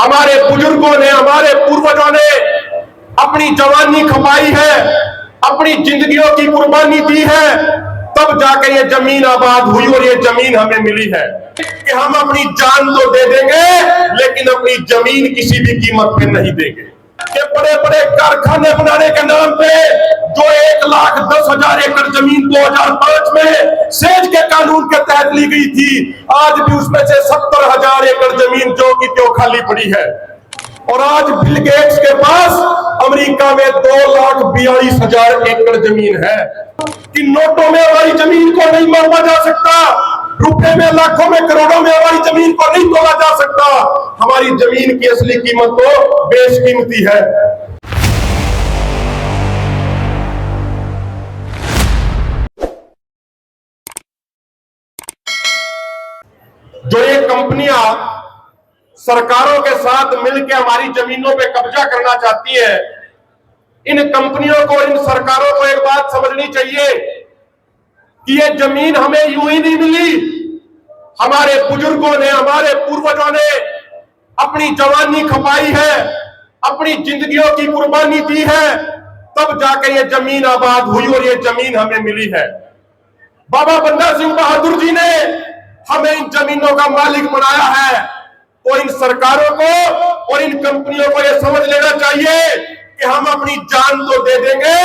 हमारे बुजुर्गों ने, हमारे पूर्वजों ने अपनी जवानी खपाई है, अपनी जिंदगियों की कुर्बानी दी है, तब जाके ये जमीन आबाद हुई और ये जमीन हमें मिली है। कि हम अपनी जान तो दे देंगे लेकिन अपनी जमीन किसी भी कीमत पे नहीं देंगे। कि बड़े बड़े कारखाने बनाने के नाम पे जो 1,10,000 एकड़ जमीन 2005 में सेज के कानून के तहत ली गई थी, आज भी उसमें से 70,000 एकड़ जमीन जो की त्यों खाली पड़ी है। और आज बिल गेट्स के पास अमेरिका में 2,42,000 एकड़ जमीन है। कि नोटों में हमारी जमीन को नहीं मापा जा सकता, रुपए में, लाखों में, करोड़ों में हमारी जमीन को नहीं तोला जा सकता। हमारी जमीन की असली कीमत तो बेशकीमती है। जो ये कंपनियां सरकारों के साथ मिलकर हमारी जमीनों पे कब्जा करना चाहती है, इन कंपनियों को, इन सरकारों को एक बात समझनी चाहिए कि ये जमीन हमें यूं ही नहीं मिली। हमारे बुजुर्गों ने, हमारे पूर्वजों ने अपनी जवानी खपाई है, अपनी जिंदगियों की कुर्बानी दी है, तब जाके ये जमीन आबाद हुई और ये जमीन हमें मिली है। बाबा बंदा सिंह बहादुर जी ने हमें इन जमीनों का मालिक बनाया है। तो इन सरकारों को और इन कंपनियों को यह समझ लेना चाहिए कि हम अपनी जान तो दे देंगे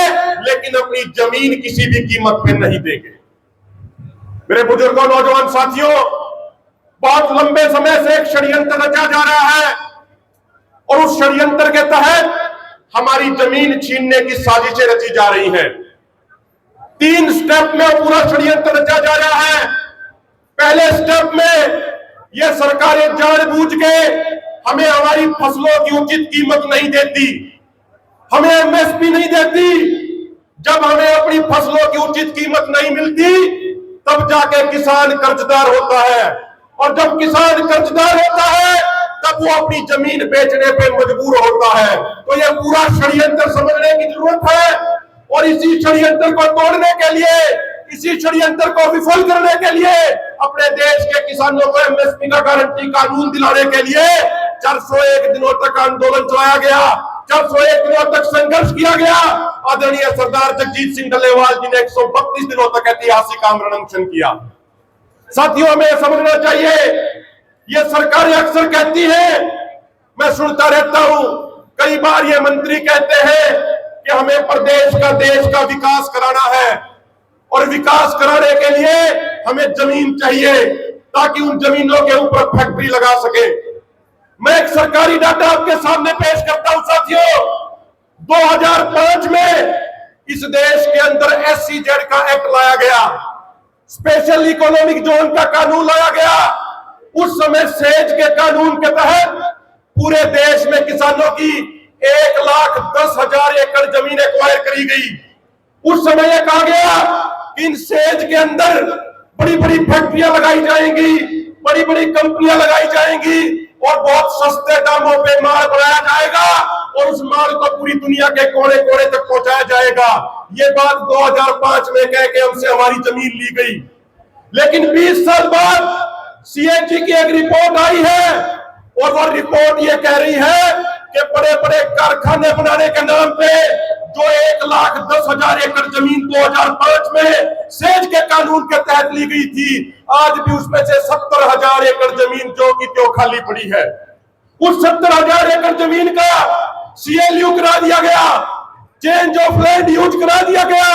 लेकिन अपनी जमीन किसी भी कीमत पे नहीं देंगे। मेरे बुजुर्गों, नौजवान साथियों, बहुत लंबे समय से एक षड्यंत्र रचा जा रहा है और उस षड्यंत्र के तहत हमारी जमीन छीनने की साजिशें रची जा रही हैं। 3 स्टेप में पूरा षड्यंत्र रचा जा रहा है। पहले स्टेप में यह सरकारें जानबूझ के हमें हमारी फसलों की उचित कीमत नहीं देती, हमें एमएसपी नहीं देती। जब हमें अपनी फसलों की उचित कीमत नहीं मिलती तब जाके किसान कर्जदार होता है, और जब किसान कर्जदार होता है तब वो अपनी जमीन बेचने पे मजबूर होता है। तो यह पूरा षड्यंत्र समझने की जरूरत है और इसी षड्यंत्र को तोड़ने के लिए, इसी षड्यंत्र को विफल करने के लिए, अपने देश के किसानों को एमएसपी का गारंटी कानून दिलाने के लिए 401 दिनों तक आंदोलन चलाया गया, 401 दिनों तक संघर्ष किया गया। आदरणीय सरदार जगजीत सिंह डल्लेवाल जी ने 132 दिनों तक ऐतिहासिक आमरण अनशन किया। साथियों, हमें समझना चाहिए, ये सरकारें अक्सर कहती हैं, मैं सुनता रहता हूं, कई बार ये मंत्री कहते हैं कि हमें प्रदेश का, देश का विकास कराना है और विकास कराने के लिए हमें जमीन चाहिए ताकि उन जमीनों के ऊपर फैक्ट्री लगा सके। मैं एक सरकारी डाटा आपके सामने पेश करता हूं साथियों। 2005 में इस देश के अंदर SEZ का एक्ट लाया गया, स्पेशल इकोनॉमिक जोन का कानून लाया गया। उस समय सेज के कानून के तहत पूरे देश में किसानों की 1,10,000 एकड़ जमीन एक्वायर करी गई। उस समय यह कहा गया कि इन सेज के अंदर बड़ी बड़ी फैक्ट्रियां लगाई जाएंगी, बड़ी बड़ी कंपनियां लगाई जाएंगी और बहुत सस्ते दामों पे माल बनाया जाएगा और उस माल को पूरी दुनिया के कोने कोने तक पहुंचाया जाएगा। ये बात 2005 में कह के हमसे हमारी जमीन ली गई। लेकिन 20 साल बाद CAG की एक रिपोर्ट आई है और वो रिपोर्ट ये कह रही है कि बड़े बड़े कारखाने बनाने के नाम पे जो 1,10,000 एकड़ जमीन 2005 में सेज के कानून के तहत ली गई थी, आज भी उसमें से 70,000 एकड़ जमीन जो की त्यों खाली पड़ी है। उस 70,000 एकड़ जमीन का CLU करा दिया गया, चेंज ऑफ लैंड यूज करा दिया गया,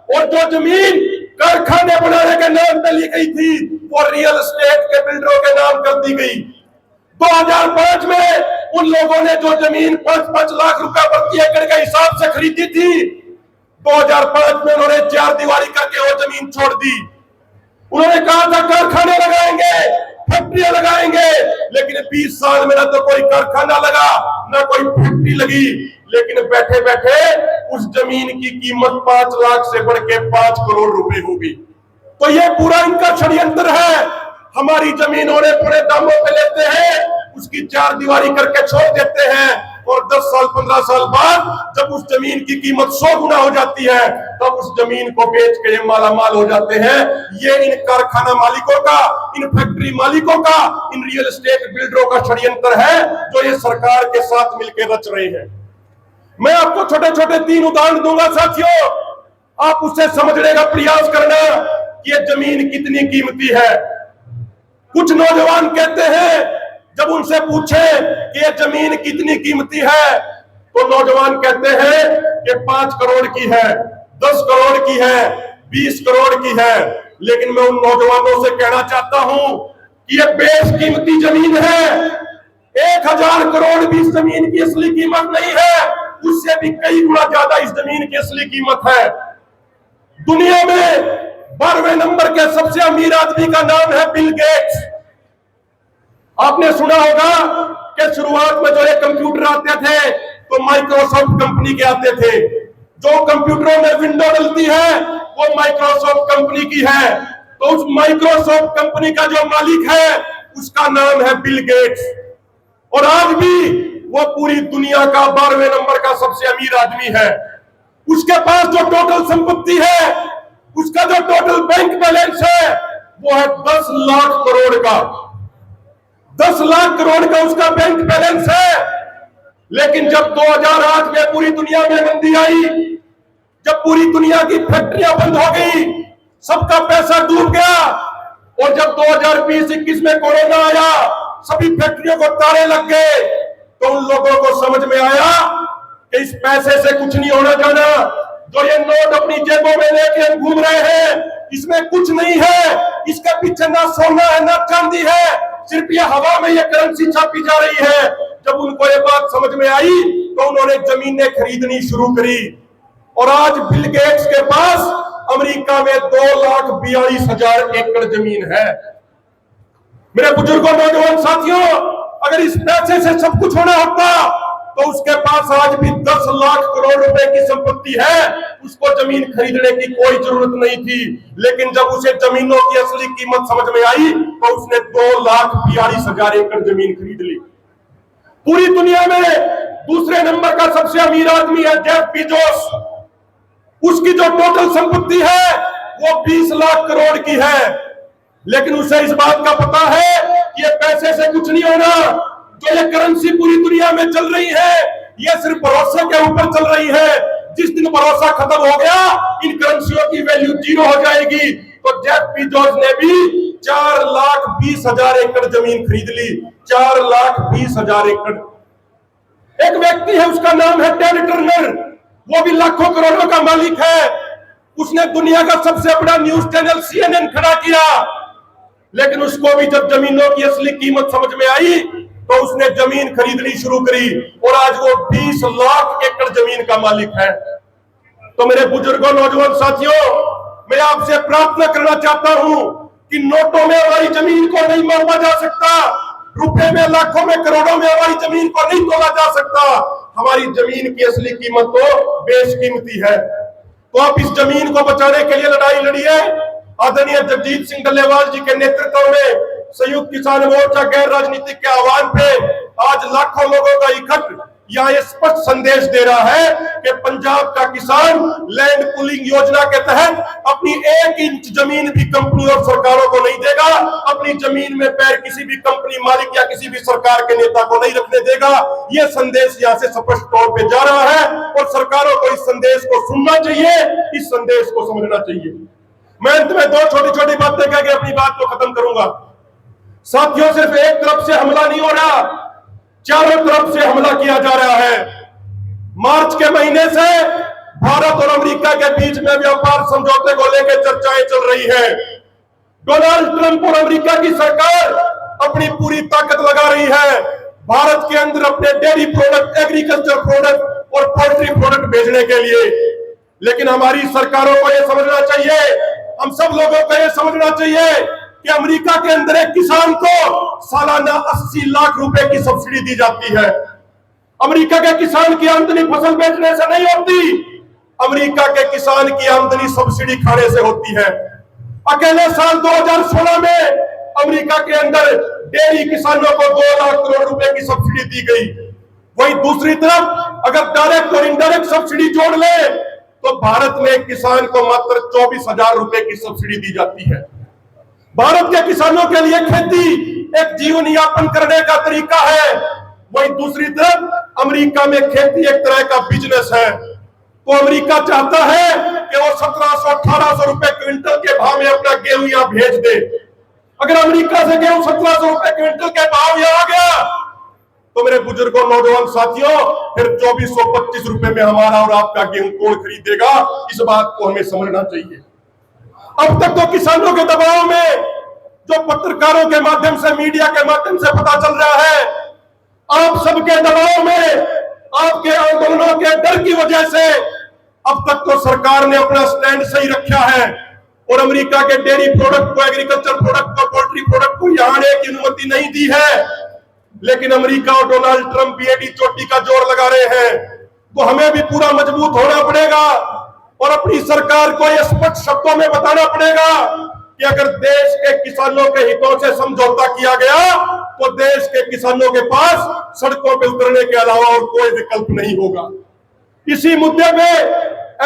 और जो जमीन कारखाने बनाने के नाम पे ली गई थी वो रियल एस्टेट के बिल्डरों के नाम कर दी गई। 2005 में उन लोगों ने जो जमीन 5-5 लाख रुपए प्रति एकड़ के हिसाब से खरीदी थी, 2005 में उन्होंने 4 दीवारी करके वो जमीन छोड़ दी। उन्होंने कहा था कारखाने लगाएंगे, फैक्ट्रियां लगाएंगे, लेकिन 20 साल में ना तो कोई कारखाना लगा, ना कोई फैक्ट्री लगी। लेकिन बैठे बैठे उस जमीन की कीमत 5 लाख से बढ़ के 5 करोड़ रुपए हो गई। तो ये पूरा इनका षड्यंत्र है। हमारी जमीन उन्हें बड़े दामों पे लेते हैं, उसकी 4 दीवारी करके छोड़ देते हैं और 10 साल 15 साल बाद जब उस जमीन की कीमत 100 गुना हो जाती है तब उस जमीन को बेच के ये मालामाल हो जाते हैं। ये इन कारखाना मालिकों का, इन फैक्ट्री मालिकों का, इन रियल एस्टेट बिल्डरों का षड्यंत्र है जो ये सरकार के साथ मिलकर रच रहे हैं। मैं आपको छोटे छोटे 3 उदाहरण दूंगा साथियों, आप उससे समझने का प्रयास करना कि ये जमीन कितनी कीमती है। कुछ नौजवान कहते हैं, जब उनसे पूछे कि ये जमीन कितनी कीमती है तो नौजवान कहते हैं कि 5 करोड़ की है, 10 करोड़ की है, 20 करोड़ की है। लेकिन मैं उन नौजवानों से कहना चाहता हूं कि ये बेशकीमती जमीन है। 1000 करोड़ भी इस जमीन की असली कीमत नहीं है, उससे भी कई गुना ज्यादा इस जमीन की असली कीमत है। दुनिया में 12वें नंबर के सबसे अमीर आदमी का नाम है बिल गेट्स। आपने सुना होगा कि शुरुआत में जो ये कंप्यूटर आते थे तो माइक्रोसॉफ्ट कंपनी के आते थे। जो कंप्यूटरों में विंडो डलती है वो माइक्रोसॉफ्ट कंपनी की है। तो उस माइक्रोसॉफ्ट कंपनी का जो मालिक है उसका नाम है बिल गेट्स। और आज भी वो पूरी दुनिया का 12वें नंबर का सबसे अमीर आदमी है। उसके पास जो टोटल संपत्ति है, उसका जो टोटल बैंक बैलेंस है वो है 10 लाख करोड़ का। 10 लाख करोड़ का उसका बैंक बैलेंस है। लेकिन जब 2008 में पूरी दुनिया में मंदी आई, जब पूरी दुनिया की फैक्ट्रियां बंद हो गई, सबका पैसा डूब गया, और जब 2020-21 में कोरोना आया, सभी फैक्ट्रियों को ताले लग गए, तो उन लोगों को समझ में आया कि इस पैसे से कुछ नहीं होना जाना। जो ये नोट अपनी जेबों में लेके हम घूम रहे हैं, इसमें कुछ नहीं है। इसके पीछे ना सोना है ना चांदी है, सिर्फ ये हवा में ये करेंसी छापी जा रही है। जब उनको ये बात समझ में आई तो उन्होंने जमीनें खरीदनी शुरू करी। और आज बिल गेट्स के पास अमेरिका में 2,42,000 एकड़ जमीन है। मेरे बुजुर्गों, नौजवान साथियों, अगर इस पैसे से सब कुछ होना होता तो उसके पास आज भी 10 लाख करोड़ रुपए की संपत्ति है। उसको जमीन खरीदने की कोई जरूरत नहीं थी। लेकिन जब उसे जमीनों की असली कीमत समझ में आई तो उसने 2,42,000 एकड़ जमीन खरीद ली। पूरी दुनिया में दूसरे नंबर का सबसे अमीर आदमी है जेफ बेजोस। उसकी जो टोटल संपत्ति है वो 20 लाख करोड़ की है। लेकिन उसे इस बात का पता है कि ये पैसे से कुछ नहीं होना। जो ये करेंसी पूरी दुनिया में चल रही है, ये सिर्फ भरोसे के ऊपर चल रही है। जिस दिन भरोसा खत्म हो गया, इन करेंसियों की वैल्यू 0 हो जाएगी। तो जेफ बेजोस ने भी 4,20,000 एकड़ जमीन खरीद ली। 4,20,000 एकड़। एक व्यक्ति है, उसका नाम है टेड टर्नर। वो भी लाखों करोड़ों का मालिक है। उसने दुनिया का सबसे बड़ा न्यूज चैनल CNN खड़ा किया। लेकिन उसको भी जब जमीनों की असली कीमत समझ में आई तो उसने जमीन खरीदनी शुरू करी, और आज वो 20 लाख एकड़ जमीन का मालिक है। तो मेरे बुजुर्गों, नौजवान साथियों, मैं आपसे प्रार्थना करना चाहता हूं कि नोटों में हमारी जमीन को नहीं मापा जा सकता, रुपए में, लाखों में, करोड़ों में हमारी जमीन को नहीं तोला जा सकता। हमारी जमीन की असली कीमत तो बेशकीमती है। तो आप इस जमीन को बचाने के लिए लड़ाई लड़िए। आदरणीय जगजीत सिंह डल्लेवाल जी के नेतृत्व में संयुक्त किसान मोर्चा गैर राजनीतिक के आह्वान पे आज लाखों लोगों का इकट्ठ यहाँ ये स्पष्ट संदेश दे रहा है कि पंजाब का किसान लैंड पूलिंग योजना के तहत अपनी 1 इंच जमीन भी कंपनी और सरकारों को नहीं देगा। अपनी जमीन में पैर किसी भी कंपनी मालिक या किसी भी सरकार के नेता को नहीं रखने देगा। ये संदेश यहाँ से स्पष्ट तौर पे जा रहा है और सरकारों को इस संदेश को सुनना चाहिए, इस संदेश को समझना चाहिए। मैं अंत में 2 छोटी छोटी बातें कह के अपनी बात को खत्म करूंगा। साथियों, सिर्फ एक तरफ से हमला नहीं हो रहा, चारों तरफ से हमला किया जा रहा है। मार्च के महीने से भारत और अमेरिका के बीच में व्यापार समझौते को लेकर चर्चाएं चल रही है। डोनाल्ड ट्रंप और अमेरिका की सरकार अपनी पूरी ताकत लगा रही है भारत के अंदर अपने डेयरी प्रोडक्ट, एग्रीकल्चर प्रोडक्ट और पोल्ट्री प्रोडक्ट भेजने के लिए। लेकिन हमारी सरकारों को यह समझना चाहिए, हम सब लोगों को यह समझना चाहिए कि अमेरिका के अंदर एक किसान को सालाना 80 लाख रुपए की सब्सिडी दी जाती है। अमेरिका के किसान की आमदनी फसल बेचने से नहीं होती, अमेरिका के किसान की आमदनी सब्सिडी खाने से होती है। अकेले साल 2016 में अमेरिका के अंदर डेयरी किसानों को 2 लाख करोड़ रुपए की सब्सिडी दी गई। वहीं दूसरी तरफ अगर डायरेक्ट और इनडायरेक्ट सब्सिडी जोड़ ले तो भारत में किसान को मात्र 24,000 रुपए की सब्सिडी दी जाती है। भारत के किसानों के लिए खेती एक जीवन यापन करने का तरीका है। वहीं दूसरी तरफ अमेरिका में खेती एक तरह का बिजनेस है। तो अमेरिका चाहता है कि वो 1700-1800 रुपए क्विंटल के भाव में अपना गेहूं यहां भेज दे। अगर अमेरिका से गेहूं 1700 रुपए क्विंटल के भाव यहां आ गया तो मेरे बुजुर्गों, नौजवान साथियों, फिर 2425 रुपए में हमारा और आपका गेहूं कौन खरीदेगा? इस बात को हमें समझना चाहिए। अब तक तो किसानों के दबाव में, जो पत्रकारों के माध्यम से, मीडिया के माध्यम से पता चल रहा है, आप सबके दबाव में, आपके आंदोलनों के डर की वजह से अब तक तो सरकार ने अपना स्टैंड सही रखा है और अमेरिका के डेयरी प्रोडक्ट को, एग्रीकल्चर प्रोडक्ट को, पोल्ट्री प्रोडक्ट को यहां आने की अनुमति नहीं दी है। लेकिन अमेरिका और डोनाल्ड ट्रंप भी एडी चोटी का जोर लगा रहे हैं। तो हमें भी पूरा मजबूत होना पड़ेगा और अपनी सरकार को यह स्पष्ट शब्दों में बताना पड़ेगा कि अगर देश के किसानों के हितों से समझौता किया गया तो देश के किसानों के पास सड़कों पे उतरने के अलावा और कोई विकल्प नहीं होगा। इसी मुद्दे पे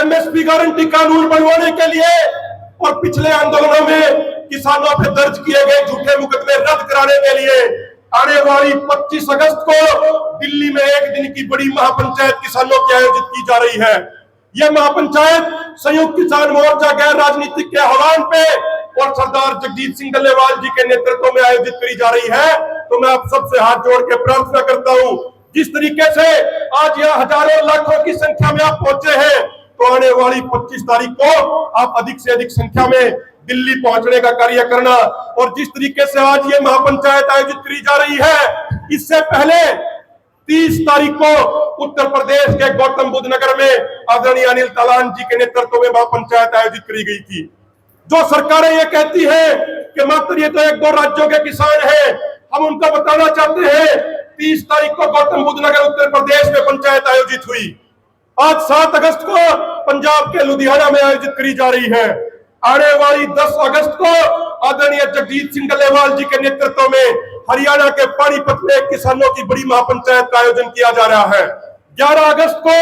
एमएसपी गारंटी कानून बनवाने के लिए और पिछले आंदोलनों में किसानों पे दर्ज किए गए झूठे मुकदमे रद्द कराने के लिए आने वाली 25 अगस्त को दिल्ली में एक दिन की बड़ी महापंचायत किसानों की आयोजित की जा रही है। यह महापंचायत संयुक्त किसान मोर्चा गैर राजनीतिक के आह्वान पे और सरदार जगजीत सिंह डल्लेवाल जी के नेतृत्व में आयोजित करी जा रही है। तो मैं आप सबसे हाथ जोड़ के प्रार्थना करता हूं, जिस तरीके से आज यहां हजारों लाखों की संख्या में आप पहुंचे हैं, तो आने वाली 25 तारीख को आप अधिक से अधिक संख्या में दिल्ली पहुंचने का कार्य करना। और जिस तरीके से आज ये महापंचायत आयोजित करी जा रही है, इससे पहले 30 तारीख को उत्तर प्रदेश के गौतम बुद्ध नगर में आदरणीय अनिल तालान जी के नेतृत्व में महापंचायत आयोजित करी गई थी। जो सरकारें ये कहती हैं कि मात्र ये तो 1-2 राज्यों के किसान हैं, हम उनको बताना चाहते हैं 30 तारीख को गौतम बुद्ध नगर उत्तर प्रदेश में पंचायत आयोजित हुई। आज 7 अगस्त को पंजाब के लुधियाना में आयोजित करी जा रही है। आने वाली 10 अगस्त को आदरणीय जगजीत सिंह डल्लेवाल जी के नेतृत्व में हरियाणा के पानीपत में किसानों की बड़ी महापंचायत का आयोजन किया जा रहा है। 11 अगस्त को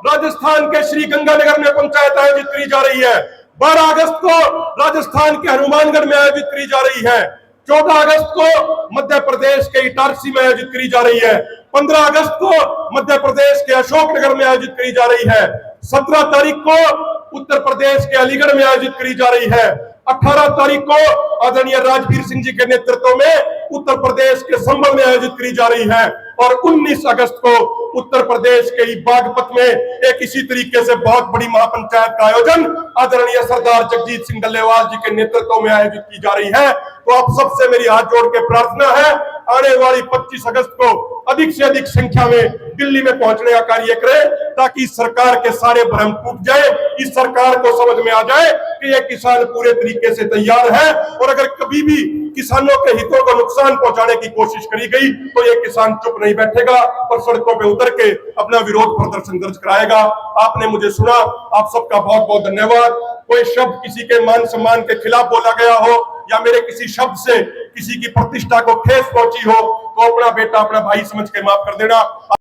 राजस्थान के श्री गंगानगर में पंचायत आयोजित करी जा रही है। 12 अगस्त को राजस्थान के हनुमानगढ़ में आयोजित करी जा रही है। 14 अगस्त को मध्य प्रदेश के इटारसी में आयोजित करी जा रही है। 15 अगस्त को मध्य प्रदेश के अशोकनगर में आयोजित करी जा रही है। 17 तारीख को उत्तर प्रदेश के अलीगढ़ में आयोजित करी जा रही है। 18 तारीख को आदरणीय राजवीर सिंह जी के नेतृत्व में उत्तर प्रदेश के संभल में आयोजित करी जा रही है। और 19 अगस्त को उत्तर प्रदेश के बागपत में एक इसी तरीके से बहुत बड़ी महापंचायत का आयोजन आदरणीय सरदार जगजीत सिंह डल्लेवाल जी के नेतृत्व में आयोजित की जा रही है। तो आप सबसे मेरी हाथ जोड़ के प्रार्थना है, आने वाली 25 अगस्त को अधिक से अधिक संख्या में दिल्ली में पहुंचने का कार्य करें, ताकि सरकार के सारे भ्रम टूट जाए, इस सरकार को समझ में आ जाए कि यह किसान पूरे तरीके से तैयार है और अगर कभी भी किसानों के हितों को नुकसान पहुंचाने की कोशिश करी गई तो यह किसान चुप नहीं बैठेगा और सड़कों पे उतर के अपना विरोध प्रदर्शन दर्ज कराएगा। आपने मुझे सुना, आप सबका बहुत बहुत धन्यवाद। कोई शब्द किसी के मान सम्मान के खिलाफ बोला गया हो या मेरे किसी शब्द से किसी की प्रतिष्ठा को ठेस पहुंची हो तो अपना बेटा, अपना भाई समझ के माफ कर देना।